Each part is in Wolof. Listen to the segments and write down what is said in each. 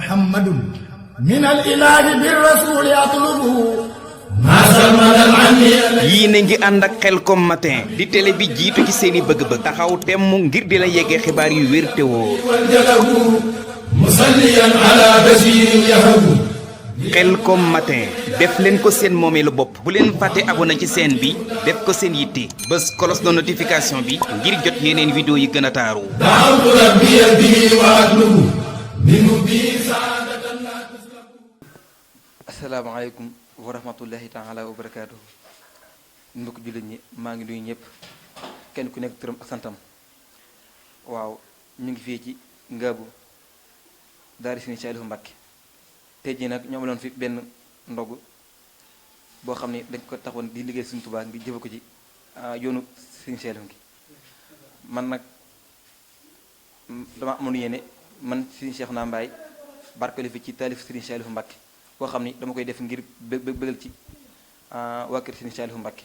محمد من الإله بالرسول يطلبه yii na ngi ànd ak Khelcom matin di télé bi jiitu ci seeni bëgg-bëgg taxaw temm ngir di la yeggee xibaar yu wér te wóor Khelcom matin def leen ko seen moomeelu bopp bu leen fàtte abonné ci chaîne bi def ko seen yitte bés cloche de notification bi ngir jot yeneen vidéo yi gën a taaru asalaamaaleykum wa rahmatullahi taala wa barakaatuhu mbokk jullit ñi maa ngi nuyu ñëpp kenn ku nekk turam ak santam waaw ñu ngi fii ci Ngaabu daara Sëriñ Saalihu Mbàkke tey jii nag ñoo amaloon fi benn ndogu boo xam ne dañ ko taxoon di liggéey Sëriñ Tuubaa ngir jëfe ko ci yoonu Sëriñ Saalihu gi man nag dama amoon yéene man Sëriñ Seexuna Mbaay barkelu fi ci taalif Sëriñ Saalihu Mbàkke boo xam ni dama koy def ngir bëggal ci waa kër Sëriñ Saalihu Mbàkke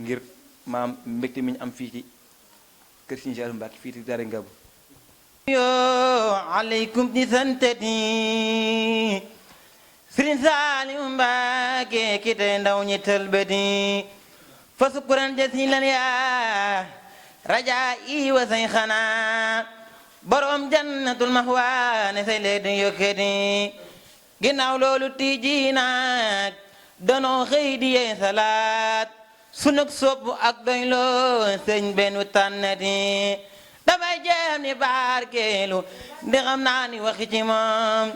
ngir maam mbégte mi ñu am fii ci kër Sëriñ Saalihu Mbàkke fii ci daara Ngaabu yoo aleykum di santati Sëriñ Saalihu Mbàkke ki tey ndaw ñi tëlbati fa sukkuran jasilan yaa rajaa i wa say xanaa borom jannatul maxwa ne say lee di yokkati ginnaaw loolu tijji naag danoo xëy di yee salaat sunug sopp ak doy loo sëñ benn tànnati dafay jeem ni barkeelu ndi xam naa ni waxi ci moom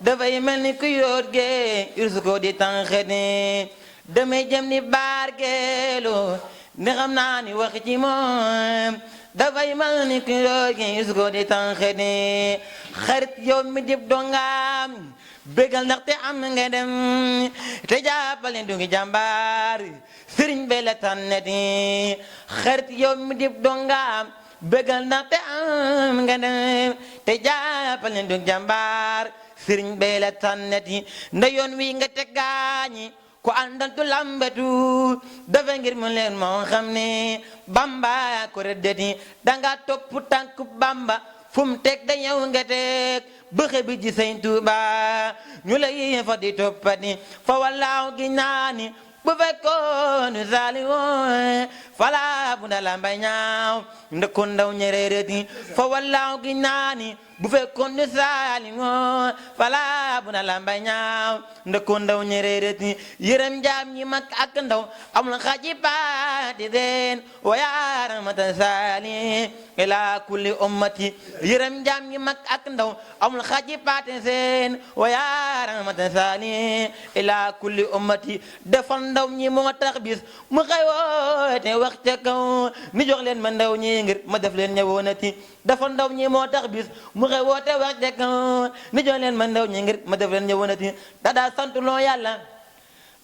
dafay mel ni ku yóot gee ursu ko di tànxeti damay jeem ni barkeelu ndi xam naa ni waxi ci moom dafay mel ni ku yóot gee ursu ko di tànxeti xarit yow mi dib dongaam bégal ndaxte am nga dem te jàppale du ngi jàmbaar sëriñ be la tànneti xarit yow mi dib dongaam bégal ndaxte am nga dem te jàppale du ngi jàmbaar sëriñ be la tànneti nda yoon wi nga teg gaañi ku àndantu lambatu dafa ngir mu leen moo xam ne bamba ko rëddati danga topp tànk bamba fu mu teg da yow nga teg bëxe bi ji Sëñ Tuuba ñu lay fa di toppati fa wallaahu gi naani bu fekkoon Saalihu fala bu na la mbay ñaaw ndëkkoon ndaw ñereereti fa wallaahu gi naani bu fekkoon Saalihu fala bu na la mbay ñaaw ndëkkoon ndaw ñereereti yërëm jaam ñi mag ak ndaw amul xaji paati deen wa yaa rahmatan saali ila kulli ummati yërëm jaam ñi mag ak ndaw amul xaji paati seen wa yaa rahmatan saali ila kulli ummati defal ndaw ñi moo tax bis mu xëy woote wax ca kaw ni jox leen ma ndaw ñi ngir ma def leen ñëwoonati defal ndaw ñi moo tax bis mu xëy woote wax ca kaw ni jox leen ma ndaw ñi ngir ma def leen ñëwoonati daa sant loo yàlla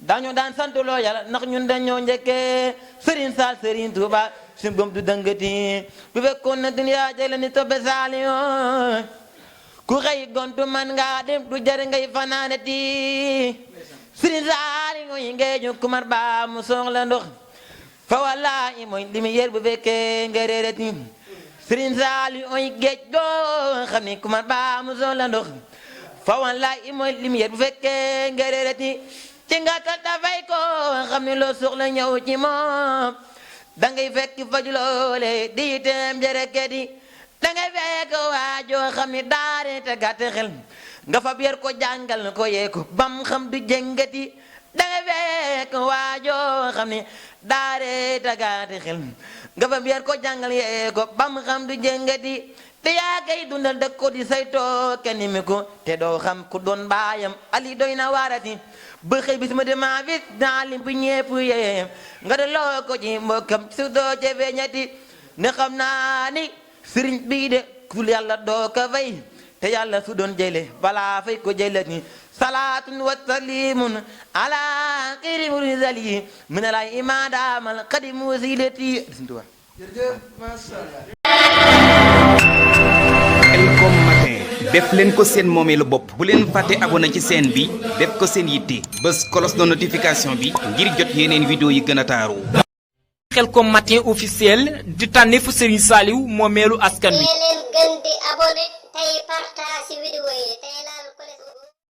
dañu daan sant loo yàlla ndax ñun dañoo njëkkee Sëriñ Saal Sëriñ Tuuba suñu bom du dëngati bu fekkoon na duniyaa jële ni toppe Saalihu ku xëy gontu man ngaa dem du jar ngay fanaanati Sëriñ Saalihu yi ngeeju kumar ba mu soxla ndox fa wallaahi mooy lumière bu fekkee nga réerati Sëriñ Saalihu yi géej goo xam ni kumar ba mu soxla ndox fa wallaahi mooy lumière bu fekkee nga réerati ci nga kat dafay ko xam ni loo soxla ñëw ci moom dangay fekk faju loole di teem jërëkët yi dangay fekk waajoo xam ni daare te gàtt xel nga fa biir ko jàngal ko yee ko bam xam du jëngati dangay fekk waajoo xam ni daare te gàtt xel nga fa biir ko jàngal yee ko bam xam du jëngati te yaa kay dundal dëkk ko di saytoo kenn mi ko te doo xam ku doon baayam ali doy na waarati ba xëy bis ma dema bis naa lim bu ñepp yee nga de loo ko ci mbokkam su doo ca feeñati ne xam naa ni sëriñ bii de kul yàlla doo ko fay te yàlla su doon jële balaa fay ko jëlati salaatun wa taslimun ala xayri mursali min alay imaadamal xadim wasilati Khelcom matin def leen ko seen moomeelu bopp bu leen fàtte abonné ci chaîne bi def ko seen yitte bés cloche de notification bi ngir jot yeneen vidéo yi gën a taaru Khelcom matin officiel di tànneefu Serigne Saliou moomeelu askan wi. leen gën di abonné tey partage vidéo yi tey